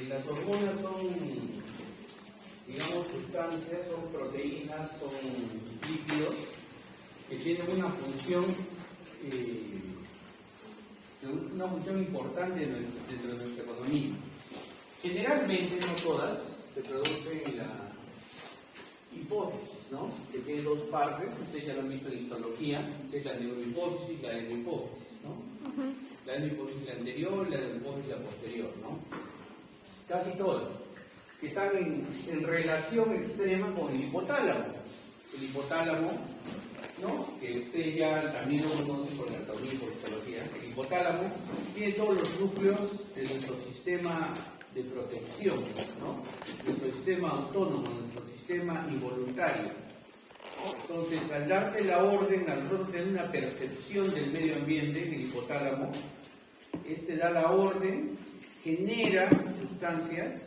Las hormonas son, digamos, sustancias, son proteínas, son lípidos que tienen una función importante dentro de nuestra economía. Generalmente, no todas, se producen en la hipófisis, ¿no? Que tiene dos partes, ustedes ya lo han visto en histología, que es la neurohipófisis y la endohipófisis, ¿no? La endohipófisis la anterior, la endohipófisis la posterior, ¿no? Casi todas, que están en relación extrema con el hipotálamo. El hipotálamo, ¿no? Que ustedes ya también lo conocen por anatomía y por histología. El hipotálamo tiene todos los núcleos de nuestro sistema de protección, ¿no? Nuestro sistema autónomo, nuestro sistema involuntario. Entonces, al darse la orden, a nosotros tener una percepción del medio ambiente, el hipotálamo, da la orden, genera sustancias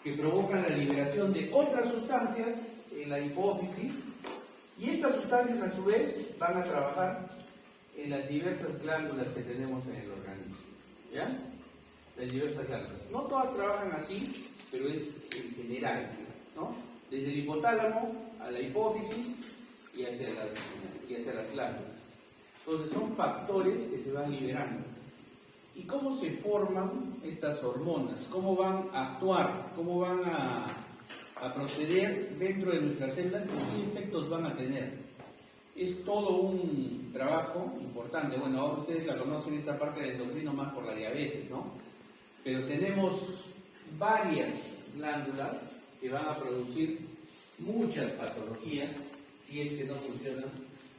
que provocan la liberación de otras sustancias en la hipófisis, y estas sustancias a su vez van a trabajar en las diversas glándulas que tenemos en el organismo, ¿ya? Las diversas glándulas. No todas trabajan así, pero es en general, ¿no? Desde el hipotálamo a la hipófisis y hacia las glándulas. Entonces son factores que se van liberando. ¿Y cómo se forman estas hormonas? ¿Cómo van a actuar? ¿Cómo van a proceder dentro de nuestras células y qué efectos van a tener? Es todo un trabajo importante. Bueno, ahora ustedes la conocen esta parte del endocrino más por la diabetes, ¿no? Pero tenemos varias glándulas que van a producir muchas patologías si es que no funcionan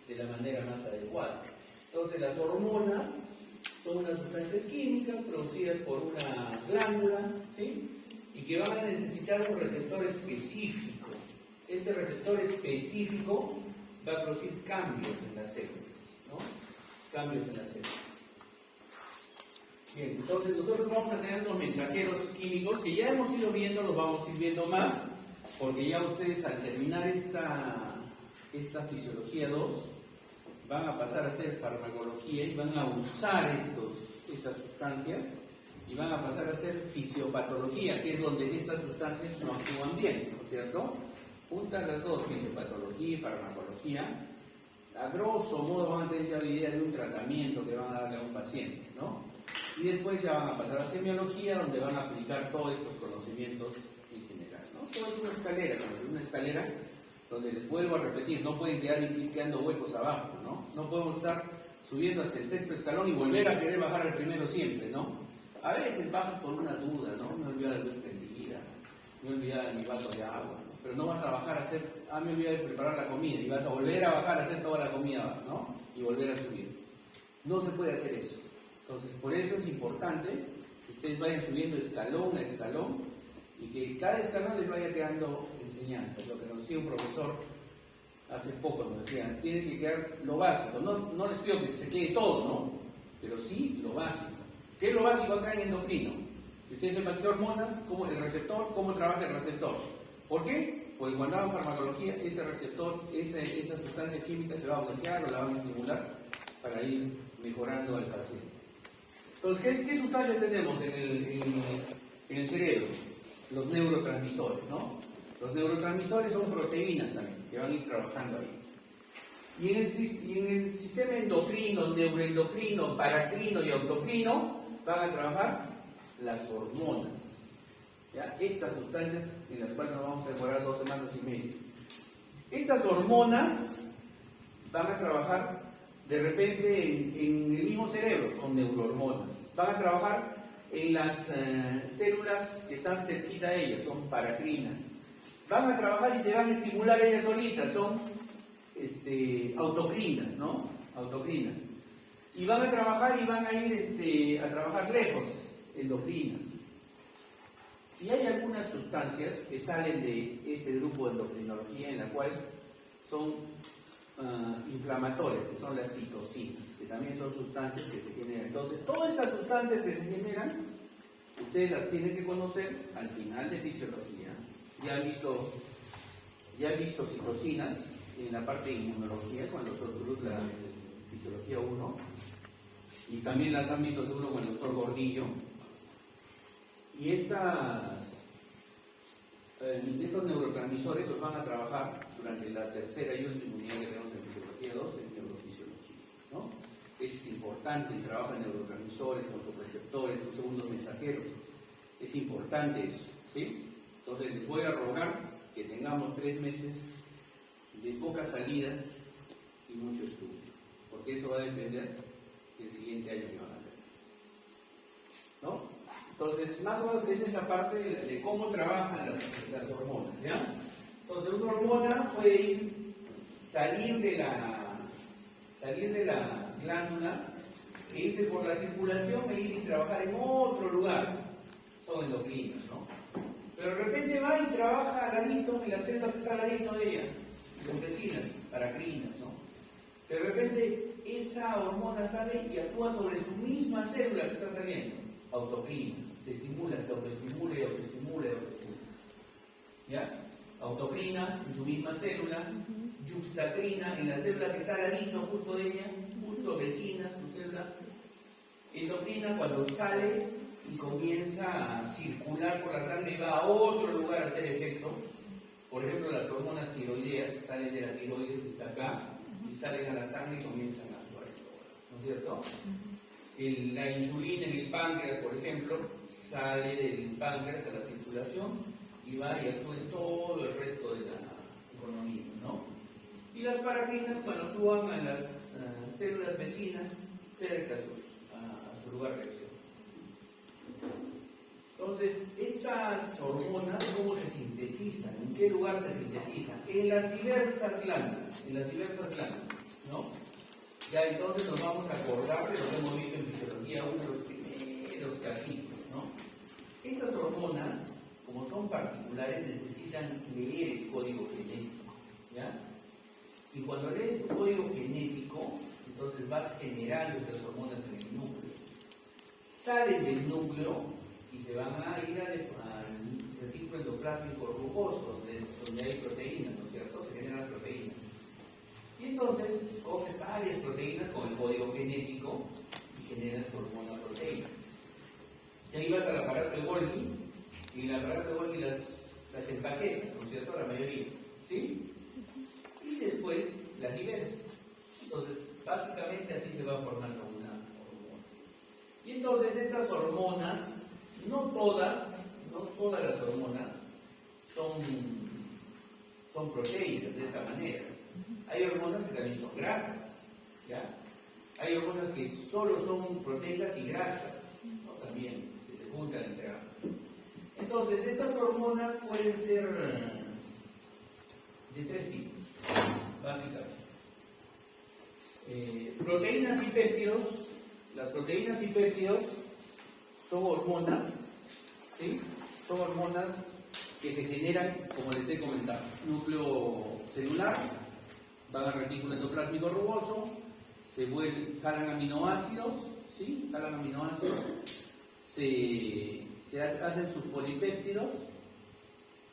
de la manera más adecuada. Entonces las hormonas son unas sustancias químicas producidas por una glándula, ¿sí? Y que van a necesitar un receptor específico. Este receptor específico va a producir cambios en las células, ¿no? Cambios en las células. Bien, entonces nosotros vamos a tener unos mensajeros químicos que ya hemos ido viendo, los vamos a ir viendo más, porque ya ustedes al terminar esta fisiología 2 van a pasar a hacer farmacología y van a usar estas sustancias y van a pasar a hacer fisiopatología, que es donde estas sustancias no actúan bien, ¿no es cierto? Juntan las dos, fisiopatología y farmacología. A grosso modo van a tener ya la idea de un tratamiento que van a darle a un paciente, ¿no? Y después ya van a pasar a semiología, donde van a aplicar todos estos conocimientos en general, ¿no? Todo es una escalera donde les vuelvo a repetir, no pueden quedando huecos abajo, ¿no? No podemos estar subiendo hasta el sexto escalón y volver a querer bajar al primero siempre, ¿no? A veces bajas por una duda, ¿no? Me olvidé la luz prendida, me olvidé de mi vaso de agua, ¿no? Pero no vas a bajar a hacer, me olvidé de preparar la comida, y vas a volver a bajar a hacer toda la comida, ¿no? Y volver a subir. No se puede hacer eso. Entonces, por eso es importante que ustedes vayan subiendo escalón a escalón y que cada escalón les vaya quedando enseñanzas. Lo que nos decía un profesor hace poco, nos decía, tiene que quedar lo básico. No les pido que se quede todo, ¿no? Pero sí lo básico. ¿Qué es lo básico acá en endocrino? Que ustedes sepan qué hormonas, cómo el receptor, cómo trabaja el receptor. ¿Por qué? Porque cuando hagan farmacología, ese receptor, esa sustancia química se va a bloquear o la van a estimular para ir mejorando al paciente. Entonces, ¿qué sustancias tenemos en el cerebro? Los neurotransmisores, ¿no? Los neurotransmisores son proteínas también, que van a ir trabajando ahí. Y en el sistema endocrino, neuroendocrino, paracrino y autocrino van a trabajar las hormonas. ¿Ya? Estas sustancias en las cuales nos vamos a demorar 2 semanas y media. Estas hormonas van a trabajar de repente en el mismo cerebro, son neurohormonas. Van a trabajar en las células que están cerquita de ellas, son paracrinas. Van a trabajar y se van a estimular ellas solitas, son autocrinas, ¿no? Autocrinas. Y van a trabajar y van a ir a trabajar lejos, endocrinas. Y hay algunas sustancias que salen de este grupo de endocrinología en la cual son inflamatorias, que son las citocinas, que también son sustancias que se generan. Entonces, todas estas sustancias que se generan, ustedes las tienen que conocer al final de fisiología. Ya han visto citocinas en la parte de inmunología con el doctor Cruz, la fisiología 1, y también las han visto seguro con el doctor Gordillo. Y estos neurotransmisores los van a trabajar durante la tercera y última unidad que tenemos en fisiología 2, en neurofisiología, ¿no? Es importante el trabajo de neurotransmisores con sus receptores, sus segundos mensajeros. Es importante eso, ¿sí? Entonces les voy a rogar que tengamos 3 meses de pocas salidas y mucho estudio, porque eso va a depender del siguiente año que van a tener, ¿no? Entonces, más o menos esa es la parte de cómo trabajan las hormonas, ¿ya? Entonces, una hormona puede salir de la glándula e irse por la circulación e ir y trabajar en otro lugar. Son endocrinas, ¿no? Pero de repente va y trabaja al ladito, en la célula que está al ladito de ella, las vecinas, paracrinas, ¿no? De repente esa hormona sale y actúa sobre su misma célula que está saliendo, autocrina, se estimula, se autoestimula y autoestimula y autoestimula. ¿Ya? Autocrina en su misma célula, yuxtacrina en la célula que está al ladito justo de ella, justo vecina su célula. Endocrina cuando sale y comienza a circular por la sangre y va a otro lugar a hacer efecto. Por ejemplo, las hormonas tiroideas salen de la tiroides que está acá y salen a la sangre y comienzan a actuar, ¿no es cierto? La insulina en el páncreas, por ejemplo, sale del páncreas a la circulación y va y actúa en todo el resto de la economía, ¿no? Y las paracrinas cuando actúan a las células vecinas cerca a su lugar de acción. Entonces, estas hormonas, ¿cómo se sintetizan? ¿En qué lugar se sintetizan? En las diversas glándulas, ¿no? Ya entonces nos vamos a acordar de lo que hemos visto en fisiología, uno de los primeros capítulos, ¿no? Estas hormonas, como son particulares, necesitan leer el código genético, ¿ya? Y cuando lees tu código genético, entonces vas generando estas hormonas en el núcleo. Salen del núcleo y se van a ir al retículo endoplásmico rugoso, donde hay proteínas, ¿no es cierto? Se generan proteínas. Y entonces coges varias proteínas con el código genético y generas tu hormona proteína. Y ahí vas al aparato de Golgi, y en el aparato de Golgi las empaquetas, ¿no es cierto? La mayoría, ¿sí? Y después las liberas. Entonces, básicamente así se va formando una hormona. Y entonces estas hormonas, no todas las hormonas son proteínas de esta manera. Hay hormonas que también son grasas, ¿ya? Hay hormonas que solo son proteínas y grasas, ¿no? También, que se juntan entre ambas. Entonces, estas hormonas pueden ser de 3 tipos, básicamente. Proteínas y péptidos. Las proteínas y péptidos son hormonas, ¿sí? Son hormonas que se generan, como les he comentado, núcleo celular, van al retículo endoplásmico rugoso, jalan aminoácidos, ¿sí? Jalan aminoácidos, se hacen sus polipéptidos,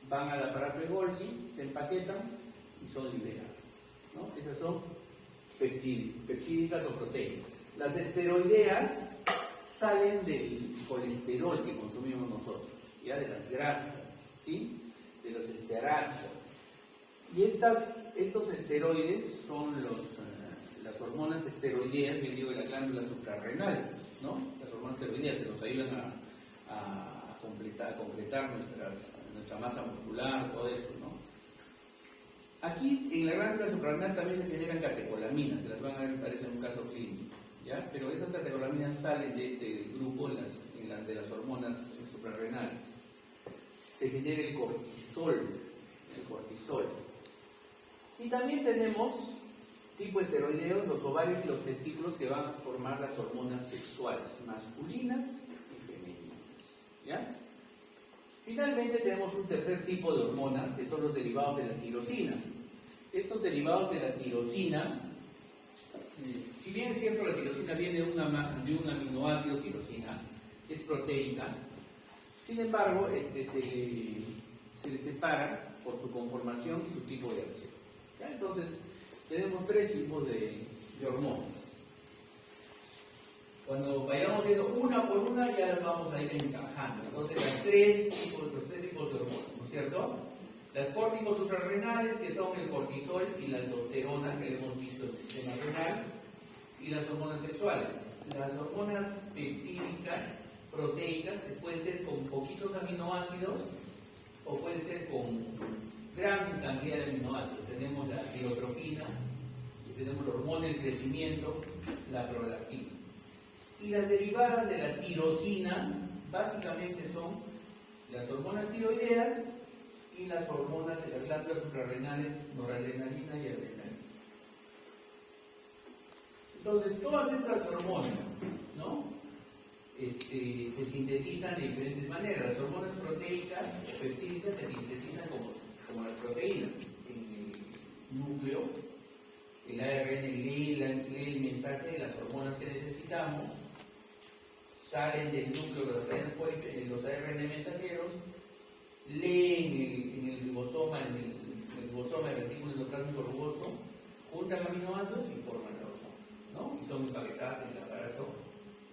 van al aparato de Golgi, se empaquetan y son liberadas, ¿no? Esas son peptídicas o proteínas. Las esteroideas salen del colesterol que consumimos nosotros, ya de las grasas, ¿sí? De los estearácidos. Y estos esteroides son las hormonas esteroideas, bien digo, de la glándula suprarrenal, ¿no? Las hormonas esteroideas que nos ayudan a completar nuestra masa muscular, todo eso, ¿no? Aquí en la glándula suprarrenal también se generan catecolaminas, que las van a ver, parece, en un caso clínico, ¿ya? Pero esas catecolaminas salen de este grupo de las hormonas suprarrenales. Se genera el cortisol. Y también tenemos tipo esteroideos, los ovarios y los testículos, que van a formar las hormonas sexuales, masculinas y femeninas, ¿ya? Finalmente tenemos un tercer tipo de hormonas, que son los derivados de la tirosina. Estos derivados de la tirosina, si bien es cierto la tirosina viene de un aminoácido tirosina, es proteica, sin embargo se le separa por su conformación y su tipo de acción, ¿ya? Entonces tenemos 3 tipos de hormonas. Cuando vayamos viendo una por una ya las vamos a ir encajando. Entonces tres tipos de hormonas, ¿no es cierto? Las córticos suprarrenales, que son el cortisol y la aldosterona, que hemos visto en el sistema renal, y las hormonas sexuales. Las hormonas peptídicas, proteicas, pueden ser con poquitos aminoácidos o pueden ser con gran cantidad de aminoácidos. Tenemos la tirotroquina, tenemos la hormona del crecimiento, la prolactina. Y las derivadas de la tirosina básicamente son las hormonas tiroideas y las hormonas de las glándulas suprarrenales, noradrenalina y adrenalina. Entonces, todas estas hormonas, ¿no? Se sintetizan de diferentes maneras. Las hormonas proteicas o peptídicas se sintetizan como las proteínas en el núcleo. El ARN lee el mensaje de las hormonas que necesitamos, salen del núcleo de las cadenas los ARN mensajeros, leen en el ribosoma, el retículo endoplásmico rugoso, juntan aminoácidos y forman la hormona, ¿no? Y son empaquetadas en el aparato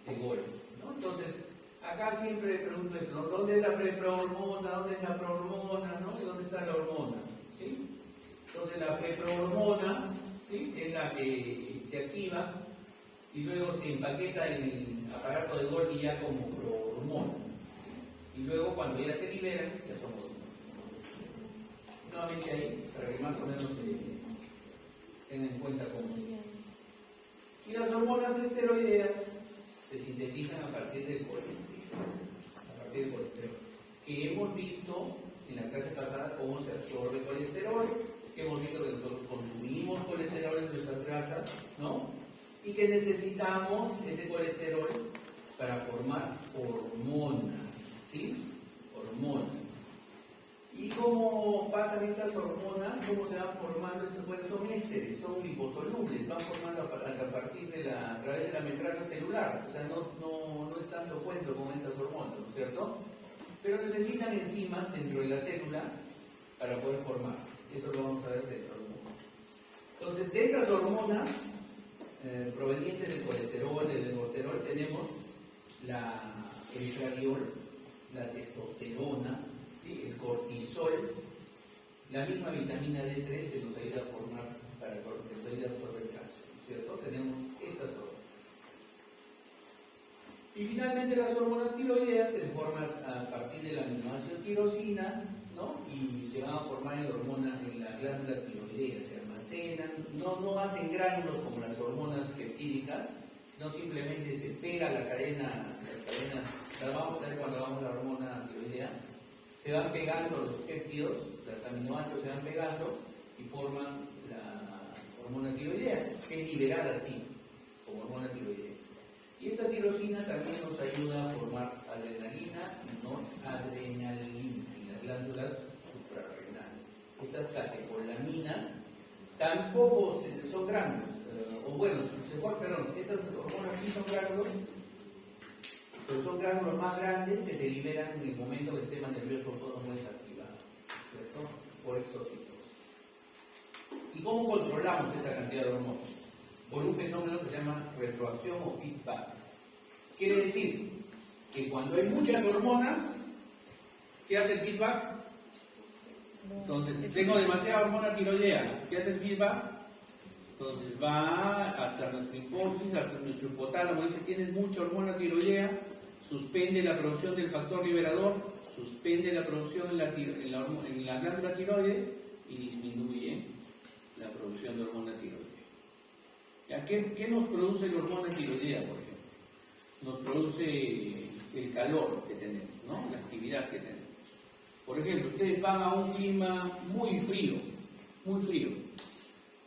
de Golgi, ¿no? Entonces, acá siempre pregunto esto, ¿no? ¿Dónde es la preprohormona? ¿Dónde es la prohormona? ¿No? ¿Y dónde está la hormona? ¿Sí? Entonces, la preprohormona, ¿sí?, es la que se activa y luego se empaqueta en el aparato de Golgi ya como prohormona. Y luego cuando ya se liberan, ya son hormonas. Nuevamente ahí, para que más o menos tengan en cuenta cómo se. Y las hormonas esteroideas se sintetizan a partir del colesterol. Que hemos visto en la clase pasada cómo se absorbe el colesterol, que hemos visto que nosotros consumimos colesterol en nuestras grasas, ¿no? Y que necesitamos ese colesterol para formar hormonas, ¿sí? Hormonas. ¿Y cómo pasan estas hormonas? ¿Cómo se van formando? Bueno, son ésteres, son liposolubles, van formando a través de la membrana celular. O sea, no es tanto cuento con estas hormonas, ¿no es cierto? Pero necesitan enzimas dentro de la célula para poder formarse. Eso lo vamos a ver dentro de un momento. Entonces, de estas hormonas provenientes del colesterol, del ergosterol, tenemos el estradiol, la testosterona, ¿sí?, el cortisol, la misma vitamina D3 que nos ayuda a formar, que nos ayuda a absorber calcio, ¿cierto? Tenemos estas hormonas. Y finalmente las hormonas tiroideas que se forman a partir del aminoácido tirosina, ¿no? Y se van a formar en la glándula tiroidea, se almacenan, no hacen gránulos como las hormonas peptídicas, sino simplemente se pega las cadenas, las vamos a ver cuando hagamos la hormona tiroidea, se van pegando los péptidos, los aminoácidos se van pegando y forman la hormona tiroidea, que es liberada así, como hormona tiroidea. Y esta tirosina también nos ayuda a formar adrenalina y noradrenalina en las glándulas suprarrenales. Estas catecolaminas tampoco son grandes, estas hormonas sí son gránulos, pero son gránulos más grandes que se liberan en el momento que el sistema nervioso autónomo es activado, ¿cierto? Por exocitosis. ¿Y cómo controlamos esta cantidad de hormonas? Por un fenómeno que se llama retroacción o feedback. Quiere decir que cuando hay muchas hormonas, ¿qué hace el feedback? Entonces, tengo demasiada hormona tiroidea, ¿qué hace el feedback? Entonces va hasta nuestro hipófisis, hasta nuestro hipotálamo, dice, tienes mucha hormona tiroidea, suspende la producción del factor liberador, suspende la producción en la glándula tiroides y disminuye la producción de hormona tiroidea. ¿Qué nos produce la hormona tiroidea, por ejemplo? Nos produce el calor que tenemos, ¿no? La actividad que tenemos. Por ejemplo, ustedes van a un clima muy frío,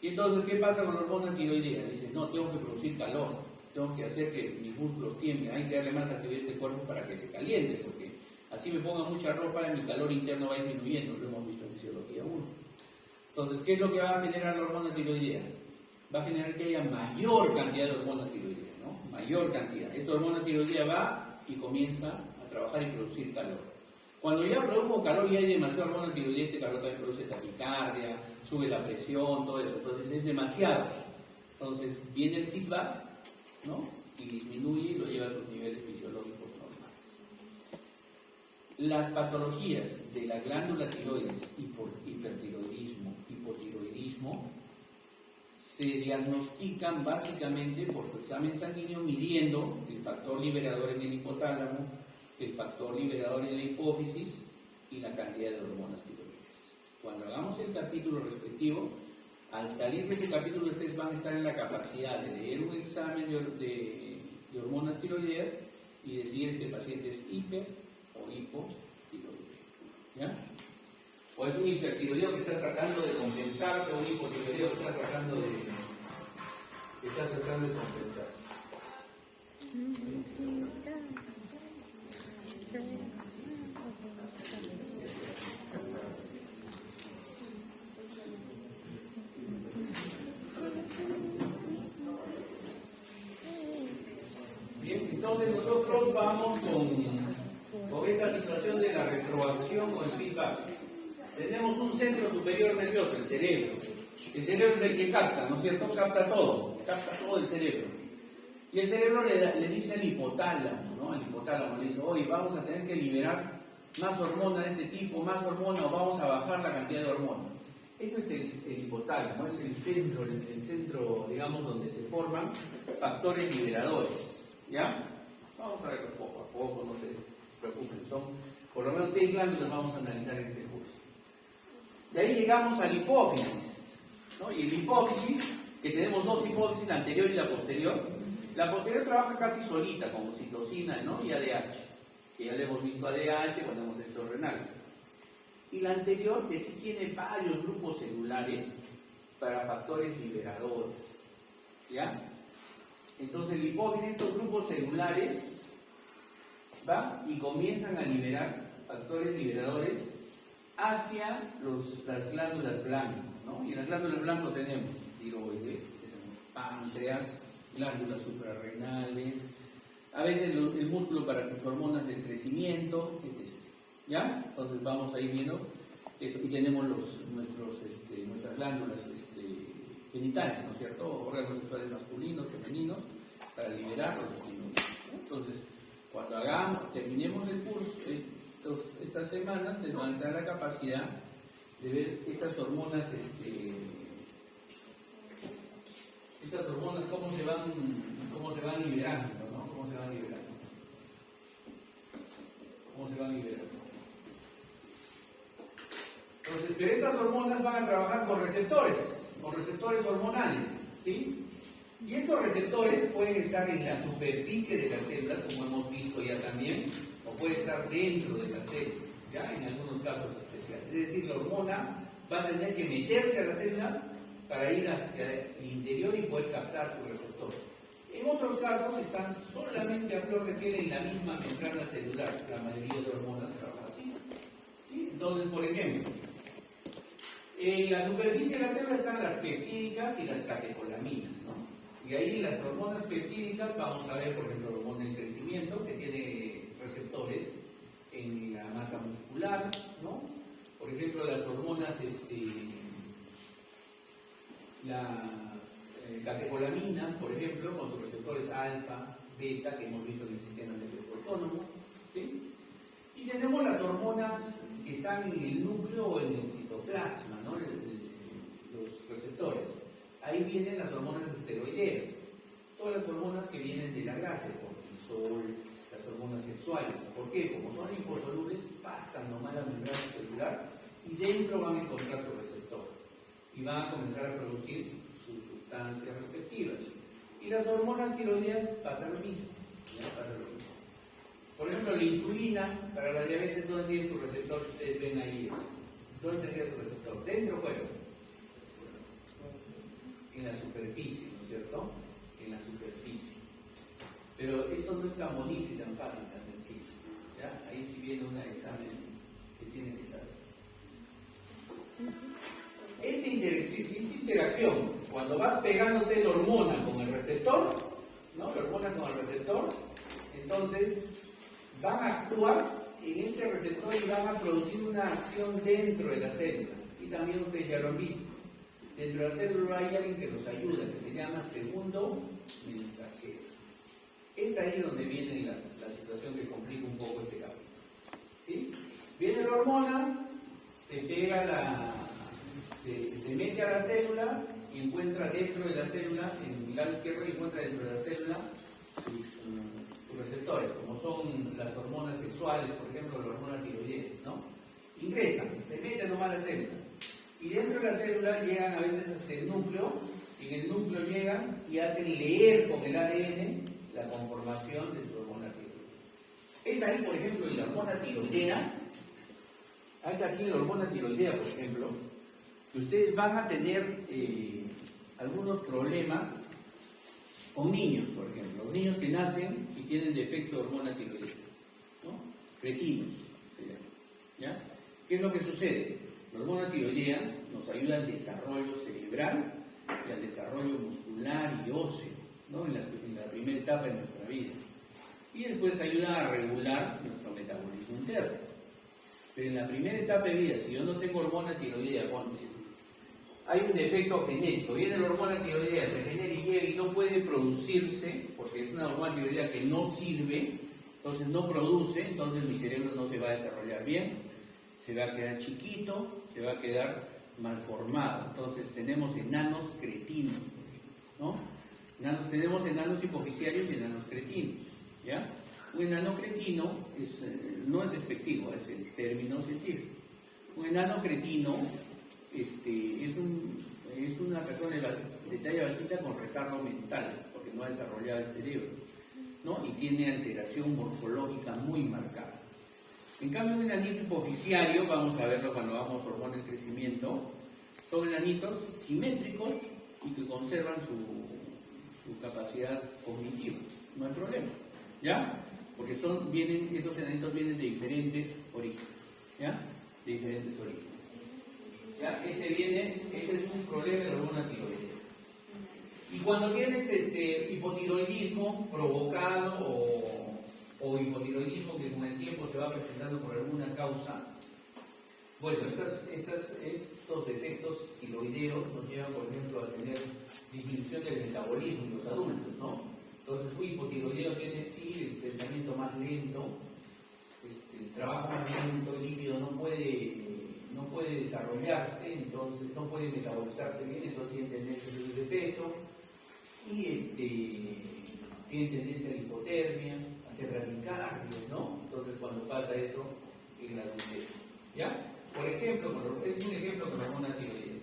y entonces, ¿qué pasa con la hormona tiroidea? Dicen, no, tengo que producir calor, tengo que hacer que mis músculos tiemblen, hay que darle más actividad a este cuerpo para que se caliente, porque así me ponga mucha ropa y mi calor interno va disminuyendo, lo hemos visto en Fisiología 1. Entonces, ¿qué es lo que va a generar la hormona tiroidea? Va a generar que haya mayor cantidad de hormona tiroidea, ¿no? Mayor cantidad. Esta hormona tiroidea va y comienza a trabajar y producir calor. Cuando ya produjo calor y hay demasiada hormona tiroidea, este calor también produce taquicardia, sube la presión, todo eso. Entonces es demasiado. Entonces viene el feedback, ¿no? Y disminuye y lo lleva a sus niveles fisiológicos normales. Las patologías de la glándula tiroides, hipertiroidismo, hipotiroidismo, se diagnostican básicamente por su examen sanguíneo midiendo el factor liberador en el hipotálamo, el factor liberador en la hipófisis y la cantidad de hormonas tiroides. Cuando hagamos el capítulo respectivo, al salir de ese capítulo ustedes van a estar en la capacidad de leer un examen de hormonas tiroideas y decidir si el paciente es hiper o hipotiroideo. ¿Ya? O es un hipertiroideo que está tratando de compensarse, o un hipotiroideo que está tratando de compensarse. Bien, entonces nosotros vamos con esta situación de la retroacción o el feedback. Tenemos un centro superior nervioso, el cerebro. El cerebro es el que capta, ¿no es cierto? Capta todo el cerebro. Y el cerebro le dice al hipotálamo, ¿no? Al hipotálamo le dice, oye, vamos a tener que liberar más hormona de este tipo, más hormona, o vamos a bajar la cantidad de hormona. Eso es el hipotálamo, es el centro, digamos, donde se forman factores liberadores. ¿Ya? Vamos a verlo poco a poco, no se preocupen. Son por lo menos 6 glándulas vamos a analizar en este curso. De ahí llegamos a la hipófisis, ¿no? Y la hipófisis, que tenemos 2 hipófisis, la anterior y la posterior. La posterior trabaja casi solita, con oxitocina, ¿no? Y ADH, que ya le hemos visto ADH cuando hemos hecho renal. Y la anterior, que sí tiene varios grupos celulares para factores liberadores, ¿ya? Entonces la hipófisis, estos grupos celulares, va y comienzan a liberar factores liberadores hacia las glándulas blancas, ¿no? Y en las glándulas blancas tenemos tiroides, tenemos páncreas, glándulas suprarrenales, a veces el músculo para sus hormonas de crecimiento, etc. ¿Ya? Entonces vamos a ir viendo eso. Y tenemos nuestras glándulas genitales, ¿no es cierto? Órganos sexuales masculinos, femeninos, para liberar los desnudos, ¿no? Entonces, cuando terminemos el curso, estas semanas les van a dar la capacidad de ver estas hormonas, cómo se van liberando, ¿no? Cómo se van liberando. Entonces, pero estas hormonas van a trabajar con receptores hormonales, ¿sí? Y estos receptores pueden estar en la superficie de las células, como hemos visto ya también, o puede estar dentro de la célula, ¿ya? En algunos casos especiales. Es decir, la hormona va a tener que meterse a la célula para ir hacia el interior y poder captar su receptor. En otros casos están solamente a flor de piel en la misma membrana celular. La mayoría de hormonas trabajan así, ¿sí? Entonces, por ejemplo, en la superficie de la célula están las peptídicas y las catecolaminas, ¿no? Y ahí las hormonas peptídicas vamos a ver, por ejemplo, la hormona del crecimiento, que tiene receptores en la masa muscular, ¿no? Por ejemplo, las hormonas, las catecolaminas, por ejemplo, con sus receptores alfa, beta, que hemos visto en el sistema nervioso autónomo, ¿sí? Y tenemos las hormonas que están en el núcleo o en el citoplasma, ¿no? Los receptores. Ahí vienen las hormonas esteroideas, todas las hormonas que vienen de la grasa, el cortisol, las hormonas sexuales. ¿Por qué? Como son liposolubles, pasan nomás la membrana celular y dentro van a encontrar su receptor y van a comenzar a producir sus sustancias respectivas. Y las hormonas tiroideas pasa lo mismo, ¿ya? Pasa lo mismo. Por ejemplo, la insulina para la diabetes, ¿dónde tiene su receptor? Ustedes ven ahí eso. ¿Dónde tendría su receptor? ¿Dentro o fuera? En la superficie, ¿no es cierto? En la superficie. Pero esto no es tan bonito y tan fácil, tan sencillo, ¿ya? Ahí sí viene un examen que tienen que saber. Esta interacción, cuando vas pegándote la hormona con el receptor, ¿no? La hormona con el receptor, entonces van a actuar en este receptor y van a producir una acción dentro de la célula. Y también ustedes ya lo han visto. Dentro de la célula hay alguien que nos ayuda, que se llama segundo mensajero. Es ahí donde viene la situación que complica un poco este capítulo, ¿sí? esta hormona se mete a la célula y encuentra dentro de la célula, en el lado izquierdo, encuentra dentro de la célula sus receptores, como son las hormonas sexuales, por ejemplo, la hormona tiroidea, ¿no? Ingresan, se meten nomás a la célula. Y dentro de la célula llegan a veces hasta el núcleo, y en el núcleo llegan y hacen leer con el ADN la conformación de su hormona tiroidea. Es ahí, por ejemplo, en la hormona tiroidea, es aquí en la hormona tiroidea, por ejemplo, que ustedes van a tener algunos problemas con niños, por ejemplo, los niños que nacen y tienen defecto de hormona tiroidea, ¿no? Cretinos, ¿ya? ¿Qué es lo que sucede? La hormona tiroidea nos ayuda al desarrollo cerebral y al desarrollo muscular y óseo, ¿no? En la primera etapa de nuestra vida. Y después ayuda a regular nuestro metabolismo interno. Pero en la primera etapa de vida, si yo no tengo hormona tiroidea, hay un defecto genético, viene la hormona tiroidea, se genera y llega y no puede producirse, porque es una hormona tiroidea que no sirve, entonces no produce, entonces mi cerebro no se va a desarrollar bien, se va a quedar chiquito, se va a quedar malformado. Entonces tenemos enanos cretinos, ¿no? Tenemos enanos hipoficiarios y enanos cretinos, ¿ya? Un enano cretino no es despectivo, es el término científico. Un enano cretino es una persona de talla bajita con retardo mental, porque no ha desarrollado el cerebro, ¿no? Y tiene alteración morfológica muy marcada. En cambio, un enanito hipoficiario, vamos a verlo cuando vamos a hormona del crecimiento, son enanitos simétricos y que conservan su capacidad cognitiva, no hay problema, ¿ya? Porque esos enanitos vienen de diferentes orígenes, ¿ya? De diferentes orígenes. ¿Ya? Este es un problema de la hormona tiroidea. Y cuando tienes hipotiroidismo provocado o hipotiroidismo que con el tiempo se va presentando por alguna causa, bueno, estos defectos tiroideos nos llevan, por ejemplo, a tener disminución del metabolismo en los adultos, ¿no? Entonces, un hipotiroideo tiene, sí, el pensamiento más lento, el trabajo más lento, el lípido no puede desarrollarse, entonces no puede metabolizarse bien, entonces tiene tendencia a subir de peso y tiene tendencia a la hipotermia, a hacer radicardias, ¿no? Entonces cuando pasa eso en la adultez, ¿ya? Por ejemplo, es un ejemplo con la hormona tiroidea.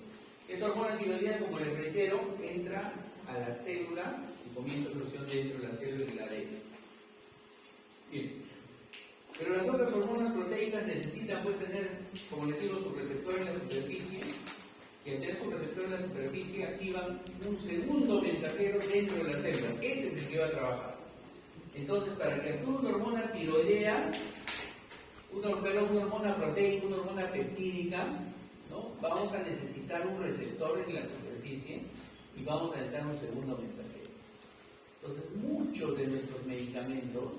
Esta hormona tiroidea, como les reitero, entra a la célula y comienza su acción dentro de la célula y la ADN. Bien. Pero las otras hormonas proteicas necesitan pues tener, como les digo, su receptor en la superficie, y al tener su receptor en la superficie activan un segundo mensajero dentro de la célula. Ese es el que va a trabajar. Entonces, para que actúe una hormona tiroidea, una hormona proteica, una hormona peptídica, ¿no? Vamos a necesitar un receptor en la superficie y vamos a necesitar un segundo mensajero. Entonces, muchos de nuestros medicamentos,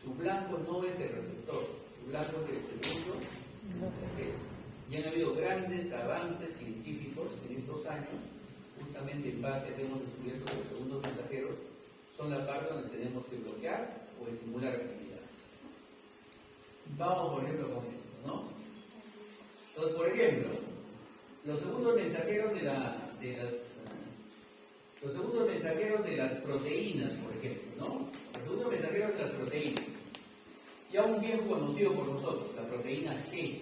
su blanco no es el receptor, su blanco es el segundo mensajero. Y han habido grandes avances científicos en estos años, justamente en base a que hemos descubierto que los segundos mensajeros son la parte donde tenemos que bloquear o estimular actividades. Vamos, por ejemplo, con esto, ¿no? Entonces, por ejemplo, los segundos mensajeros de las proteínas, por ejemplo, ¿no? Los segundos mensajeros de las proteínas. Ya un viejo conocido por nosotros, la proteína G.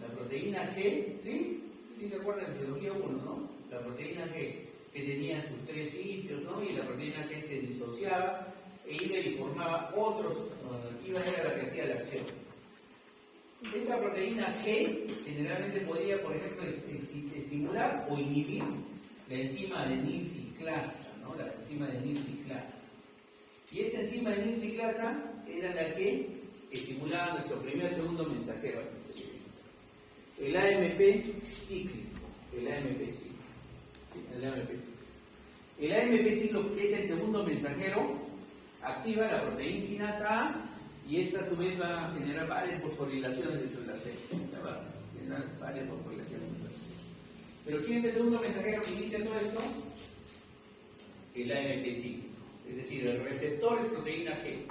La proteína G, ¿sí? ¿Sí se acuerdan de biología 1, no? La proteína G, que tenía sus 3 sitios, ¿no? Y la proteína G se disociaba e iba y formaba otros, era la que hacía la acción. Esta proteína G generalmente podría, por ejemplo, estimular o inhibir la enzima adenil ciclasa, ¿no? La enzima adenil ciclasa. Y esta enzima adenil ciclasa era la que estimulaba nuestro segundo mensajero. El AMP cíclico. El AMP cíclico, que es el segundo mensajero, activa la proteína sinasa A y esta a su vez va a generar varias fosforilaciones dentro de la célula. Va a generar varias fosforilaciones dentro de la célula. Pero ¿quién es el segundo mensajero que inicia todo esto? El AMP cíclico. Es decir, el receptor es proteína G.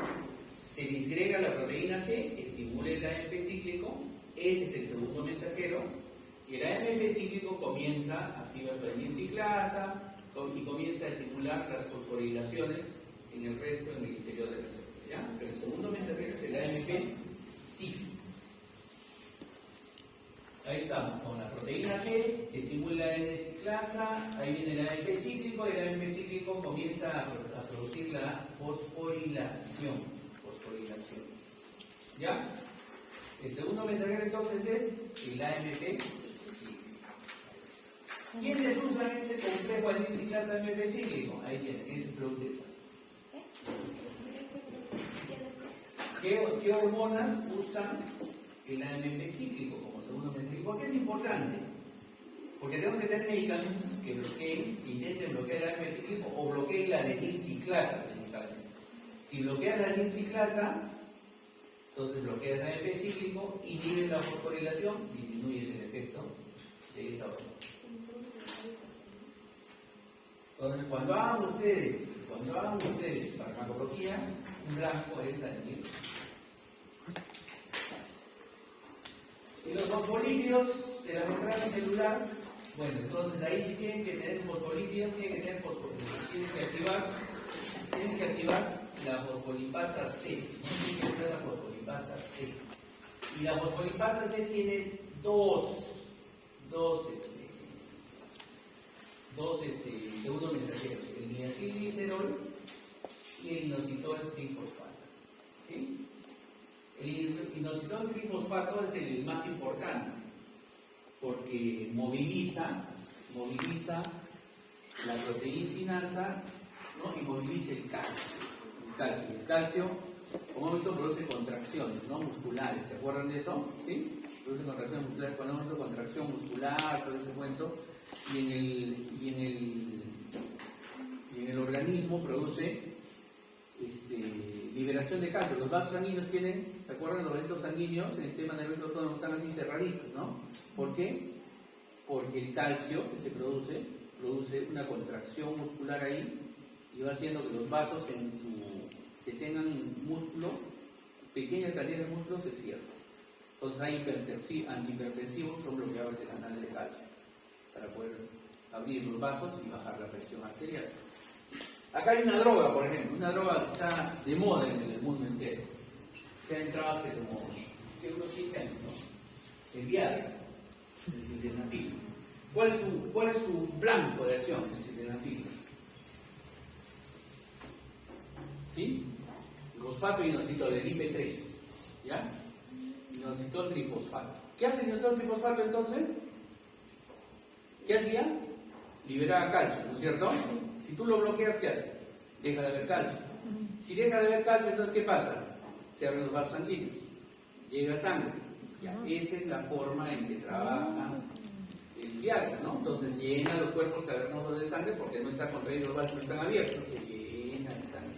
se disgrega la proteína G, estimula el AMP cíclico, ese es el segundo mensajero, y el AMP cíclico comienza, activa su adenyl-ciclasa y comienza a estimular las fosforilaciones en el resto, en el interior de la célula, ¿ya? Pero el segundo mensajero es el AMP cíclico. Ahí estamos, con la proteína G, que estimula la N-ciclasa, ahí viene el AMP cíclico, y el AMP cíclico comienza a producir la fosforilaciones. ¿Ya? El segundo mensajero entonces es el AMP cíclico. ¿Quiénes usan este complejo adenyl-ciclasa AMP cíclico? Ahí tienen, ese producto de ¿Qué hormonas usan el AMP cíclico como segundo mensajero? ¿Por qué es importante? Porque tenemos que tener medicamentos que bloqueen, que intenten bloquear el AMP cíclico o bloqueen la adenyl-ciclasa principalmente. Si bloqueas la adenyl-ciclasa, entonces bloqueas el AMP cíclico, inhibes la fosforilación, disminuyes el efecto de esa hormona. Entonces, cuando hagan ustedes farmacología, un blanco es la adenyl. Y los fosfolípidos de la membrana celular, bueno, entonces ahí sí tienen que tener fosfolípidos, tienen que activar la fosfolipasa C. Tienen que activar la fosfolipasa C. Y la fosfolipasa C tiene dos segundos mensajeros, el niacilglicerol y el inositol trifosfato. ¿Sí? El inositol trifosfato es el más importante porque moviliza la proteíncinasa, ¿no? Y moviliza el calcio. El calcio, como hemos visto, produce contracciones, ¿no? Musculares. ¿Se acuerdan de eso? ¿Sí? Produce contracciones musculares. Cuando hemos visto contracción muscular, todo ese cuento, y en el organismo produce liberación de calcio. Los vasos sanguíneos tienen, ¿se acuerdan? Los vasos sanguíneos en el sistema nervioso autónomo están así cerraditos, ¿no? ¿Por qué? Porque el calcio que se produce una contracción muscular ahí y va haciendo que los vasos que tengan músculo, pequeñas cantidades de músculo, se cierran. Entonces hay antihipertensivos, son bloqueadores de canales de calcio para poder abrir los vasos y bajar la presión arterial. Acá hay una droga, por ejemplo, una droga que está de moda en el mundo entero, que ha entrado hace como unos 15 años, ¿no? El Viagra, el sildenafil. ¿Cuál es su blanco de acción, el sildenafil? ¿Sí? Fosfato inositol, el IP3, ¿ya? Inositol trifosfato. ¿Qué hace el inositol trifosfato entonces? ¿Qué hacía? Liberaba calcio, ¿no es cierto? Si tú lo bloqueas, ¿qué hace? Deja de haber calcio. Si deja de haber calcio, entonces ¿qué pasa? Se abren los vasos sanguíneos, llega sangre. Ya, esa es la forma en que trabaja el Viagra, ¿no? Entonces llena los cuerpos cavernosos de sangre porque no está contraído, los vasos no están abiertos, se llena de sangre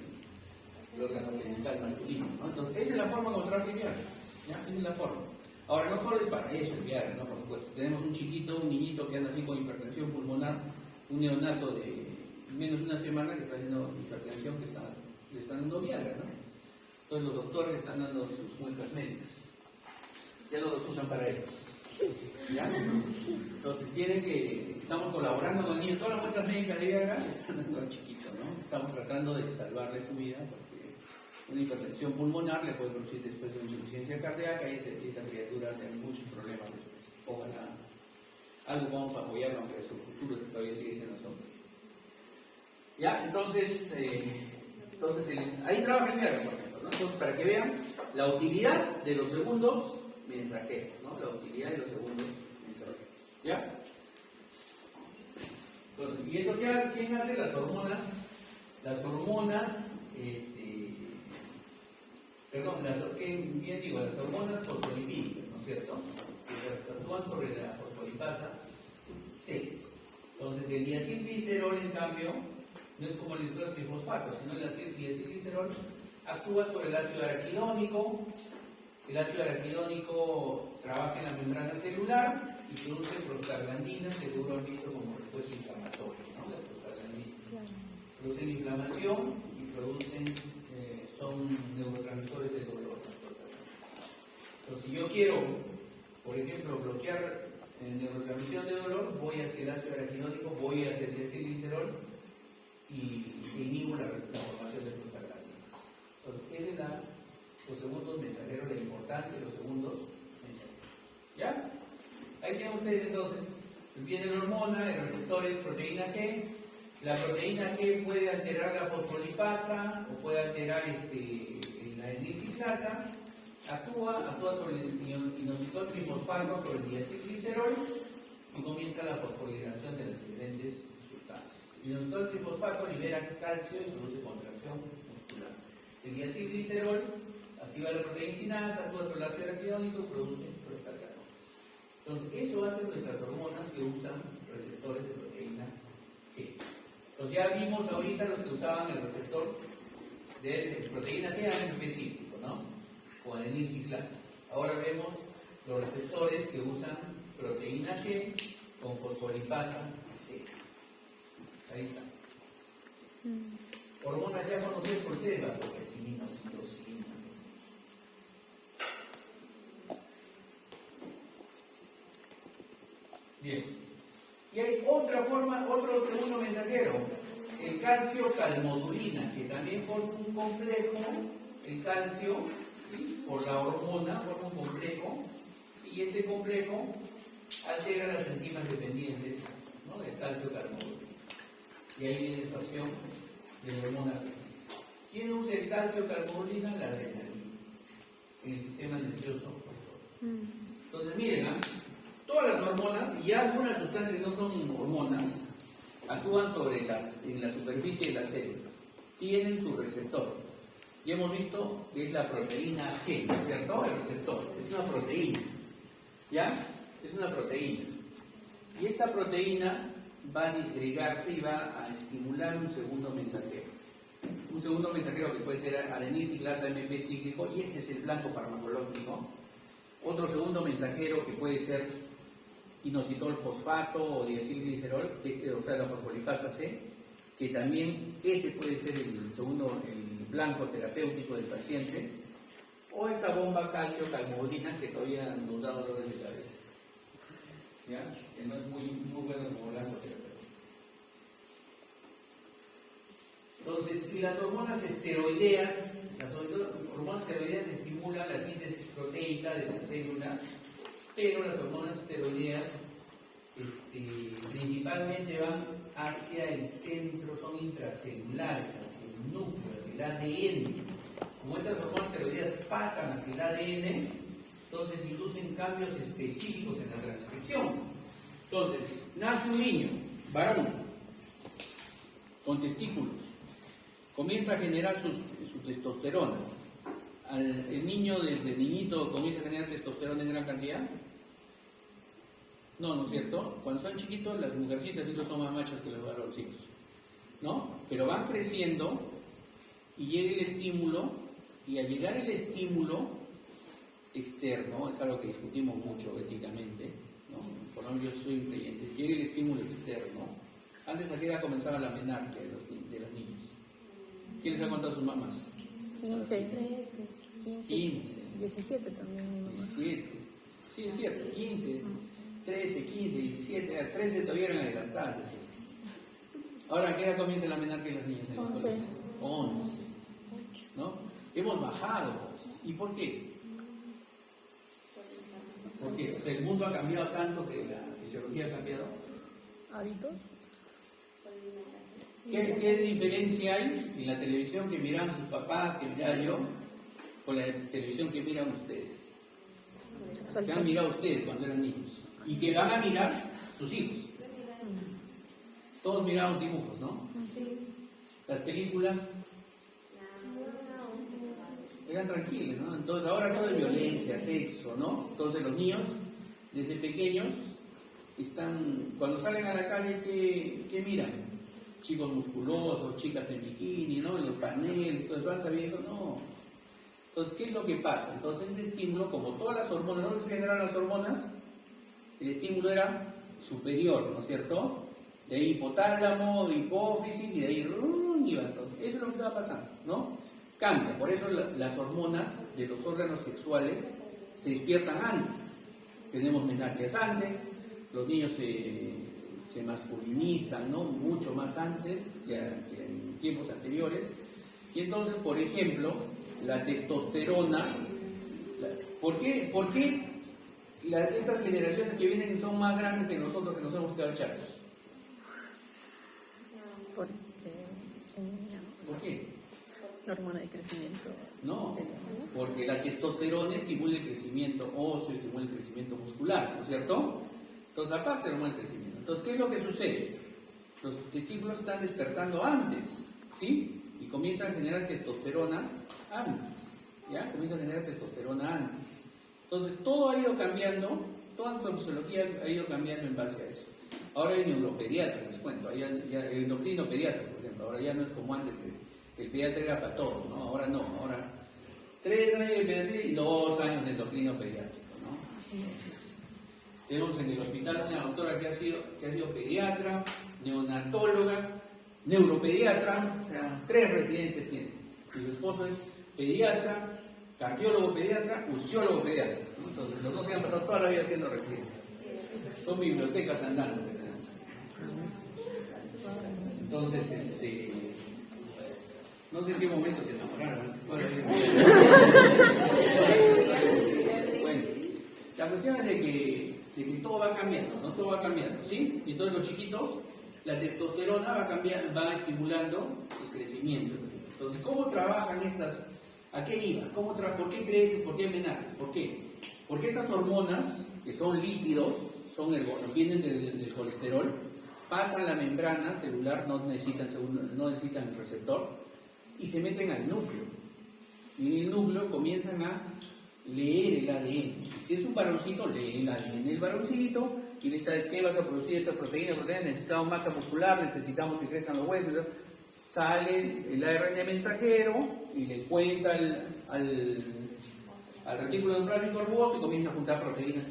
el órgano genital masculino, ¿no? Entonces esa es la forma como trabaja el Viagra, ¿ya? Esa es la forma. Ahora, no solo es para eso el Viagra, ¿no? Por supuesto. Tenemos un niñito que anda así con hipertensión pulmonar, un neonato de menos de una semana que está haciendo hipertensión, que le están dando Viagra, ¿no? Entonces los doctores le están dando sus muestras médicas. Ya no los usan para ellos. ¿Ya? Entonces estamos colaborando con el niño. Todas las muestras médicas de Viagra están dando al chiquito, ¿no? Estamos tratando de salvarle su vida porque una hipertensión pulmonar le puede producir después de una insuficiencia cardíaca y esa criatura tiene muchos problemas después. Ojalá algo vamos a apoyarlo, aunque su futuro todavía sigue siendo sombrío. ¿Ya? Entonces ahí trabaja el Viagra, por ejemplo, ¿no? Entonces, para que vean la utilidad de los segundos mensajeros, ¿no? La utilidad de los segundos mensajeros. ¿Ya? Entonces, ¿y eso qué hace? ¿Quién hace? Las hormonas, las hormonas fosfolipídicas, ¿no es cierto? Que actúan sobre la fosfolipasa C. Entonces, el diacilglicerol, en cambio, no es como el inositol trifosfato, sino el diacilglicerol actúa sobre el ácido araquidónico. El ácido araquidónico trabaja en la membrana celular y produce prostaglandinas que seguro han visto como respuesta inflamatoria, ¿no? Las prostaglandinas. Producen inflamación y producen son neurotransmisores de dolor. Entonces, si yo quiero, por ejemplo, bloquear neurotransmisión de dolor, voy hacia el ácido araquidónico, voy hacia el diacilglicerol y inhibo la formación de prostaglandinas. Entonces, ese es los segundos mensajeros, la importancia de los segundos mensajeros. ¿Ya? Ahí tienen ustedes entonces, viene la hormona, el receptor es proteína G. La proteína G puede alterar la fosfolipasa o puede alterar la adenyl-ciclasa. Actúa sobre el inositol trifosfato, sobre el diacilglicerol y comienza la fosforilación de las diferentes sustancias. El inositol trifosfato libera calcio y produce contracción muscular. El diacilglicerol activa la proteína sinasa, actúa sobre el ácido araquidónico y produce prostaglandinas. Entonces, eso hacen nuestras hormonas que usan receptores de proteína G. Entonces, ya vimos ahorita los que usaban el receptor de proteína G AMP cíclico, ¿no? O adenyl-ciclasa. Ahora vemos los receptores que usan proteína G con fosfolipasa C. Ahí está. Hormonas ya conocidas por ustedes, vasopresina, oxitocina. Bien. Y hay otra forma, otro segundo mensajero, el calcio-calmodulina, que también forma un complejo, el calcio, ¿sí?, por la hormona, forma un complejo, y este complejo altera las enzimas dependientes, ¿no?, del calcio-calmodulina. Y ahí viene esta acción de la hormona. ¿Quién usa el calcio-calmodulina? La adrenalina, en el sistema nervioso. Entonces, miren, todas las hormonas, y ya algunas sustancias que no son hormonas, actúan en la superficie de la célula. Tienen su receptor. Y hemos visto que es la proteína G, ¿no es cierto? El receptor. Es una proteína. ¿Ya? Es una proteína. Y esta proteína va a disgregarse y va a estimular un segundo mensajero. Un segundo mensajero que puede ser adenyl-ciclasa MP cíclico, y ese es el blanco farmacológico. Otro segundo mensajero que puede ser inositol fosfato o diacilglicerol, o sea, la fosfolipasa C, que también ese puede ser el segundo, el blanco terapéutico del paciente, o esta bomba calcio-calmodulina que todavía nos da dolores de cabeza, ¿ya? Que no es muy bueno como blanco terapéutico. Entonces, y las hormonas esteroideas, estimulan la síntesis proteica de la célula, pero las hormonas esteroideas principalmente van hacia el centro, son intracelulares, hacia el núcleo, hacia el ADN. Como estas hormonas esteroideas pasan hacia el ADN, entonces inducen cambios específicos en la transcripción. Entonces, nace un niño, varón, con testículos, comienza a generar su testosterona. El niño desde niñito comienza a generar testosterona en gran cantidad. No, ¿no es cierto? Cuando son chiquitos, las mujercitas sí son más machos que los varoncitos, ¿no? Pero van creciendo y llega el estímulo, y al llegar el estímulo externo, es algo que discutimos mucho éticamente, ¿no? Por lo menos yo soy un creyente, llega el estímulo externo. Antes, ¿a qué edad comenzaba la menarquia de los niños? ¿Quién les ha contado a sus mamás? 15, 17 también mi mamá. 17, sí, es cierto, 15, 13, 15, 17, 13 todavía eran adelantadas. Ahora, ¿a qué edad comienza la menarquia de las niñas? 11, ¿no? Hemos bajado. ¿Y por qué? Porque, o sea, el mundo ha cambiado tanto que la fisiología ha cambiado. ¿Hábitos? ¿Qué diferencia hay en la televisión que miran sus papás, que miraba yo, con la televisión que miran ustedes? Que han mirado ustedes cuando eran niños. Y que van a mirar sus hijos. Todos miramos dibujos, ¿no? Sí. Las películas eran tranquilas, ¿no? Entonces ahora todo es violencia, sexo, ¿no? Entonces los niños, desde pequeños, cuando salen a la calle, ¿qué miran? Chicos musculosos, chicas en bikini, ¿no? En los paneles, todo eso, ¿van sabiendo? No. Entonces, ¿qué es lo que pasa? Entonces, este estímulo, como todas las hormonas, ¿dónde se generan las hormonas? El estímulo era superior, ¿no es cierto? De ahí hipotálamo, hipófisis, y de ahí iba. Entonces, eso es lo que estaba pasando, ¿no? cambia. Por eso las hormonas de los órganos sexuales se despiertan antes. Tenemos menarqueas antes, los niños se masculinizan, ¿no? Mucho más antes que en tiempos anteriores. Y entonces, por ejemplo, la testosterona, ¿por qué estas generaciones que vienen son más grandes que nosotros que nos hemos quedado chacos? Porque ¿Por qué? la hormona de crecimiento. No, porque la testosterona estimula el crecimiento óseo, estimula el crecimiento muscular, ¿no es cierto? Entonces, aparte de la hormona del crecimiento. Entonces, ¿qué es lo que sucede? Los testículos están despertando antes, ¿sí? Y comienzan a generar testosterona antes, ¿ya? Comienzan a generar testosterona antes. Entonces, todo ha ido cambiando, toda nuestra fisiología ha ido cambiando en base a eso. Ahora hay neuropediatras, les cuento, hay endocrino pediatras, por ejemplo. Ahora ya no es como antes, que el pediatra era para todo, ¿no? Ahora no, ahora 3 años de pediatría y 2 años de endocrino pediátrico, ¿no? Tenemos en el hospital una doctora que ha sido pediatra, neonatóloga, neuropediatra, o sea, 3 residencias tiene. Y su esposo es pediatra, cardiólogo pediatra, ursiólogo pediatra, ¿no? Entonces, los dos se han pasado toda la vida haciendo residencias. Son bibliotecas andando. Entonces, no sé en qué momento se enamoraron. Bueno, la cuestión es de que todo va cambiando, ¿no? Todo va cambiando, ¿sí? Y entonces los chiquitos, la testosterona va estimulando el crecimiento. Entonces, ¿cómo trabajan estas? ¿A qué iba? ¿Por qué crecen? ¿Por qué menarcas? ¿Por qué? Porque estas hormonas, que son lípidos, vienen del colesterol, pasan la membrana celular, no necesitan el receptor, y se meten al núcleo. Y en el núcleo comienzan a leer el ADN. Si es un varoncito, lee el ADN del varoncito y le sabes qué vas a producir estas proteínas, necesitamos masa muscular, necesitamos que crezcan los huesos. Sale el ARN mensajero y le cuenta al retículo endoplasmático rugoso y comienza a juntar proteínas,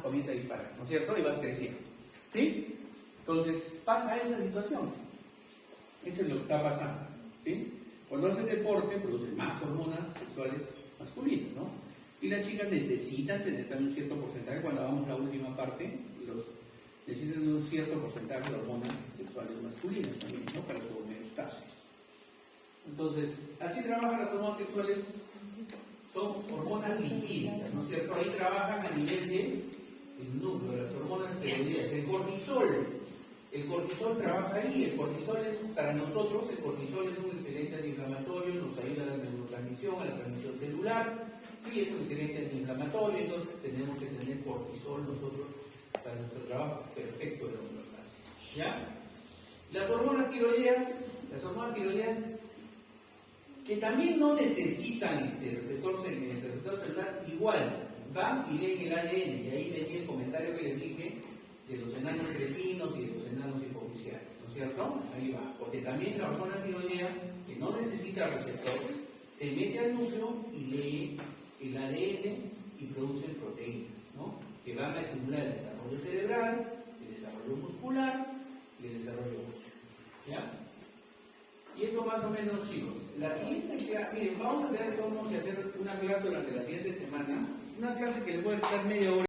comienza a disparar, ¿no es cierto? Y vas creciendo, ¿sí? Entonces pasa esa situación. Esto es lo que está pasando, ¿sí? Cuando haces deporte produce más hormonas sexuales masculinas, ¿no? Y las chicas necesitan tener también un cierto porcentaje, cuando hagamos la última parte, necesitan un cierto porcentaje de hormonas sexuales masculinas también, ¿no? Para su homeostasis. Entonces, así trabajan las hormonas sexuales, son hormonas lipídicas, ¿no es cierto? Ahí trabajan a nivel del núcleo, de las hormonas esteroideas. El cortisol trabaja ahí. El cortisol es, para nosotros, el cortisol es un excelente antiinflamatorio, nos ayuda a la neurotransmisión, a la transmisión celular. Sí, es un excelente antiinflamatorio, entonces tenemos que tener cortisol nosotros para nuestro trabajo perfecto de la homeostasis. ¿Ya? Las hormonas tiroideas, que también no necesitan el receptor celular, igual van y leen el ADN, y ahí metí el comentario que les dije de los enanos cretinos y de los enanos hipofisiales, ¿no es cierto? Ahí va, porque también la hormona tiroidea, que no necesita receptor, se mete al núcleo y lee el ADN y produce proteínas, ¿no? Que van a estimular el desarrollo cerebral, el desarrollo muscular y el desarrollo óseo. ¿Ya? Y eso más o menos, chicos. La siguiente clase, miren, vamos a tener que hacer una clase durante la siguiente semana, una clase que les voy a quitar media hora.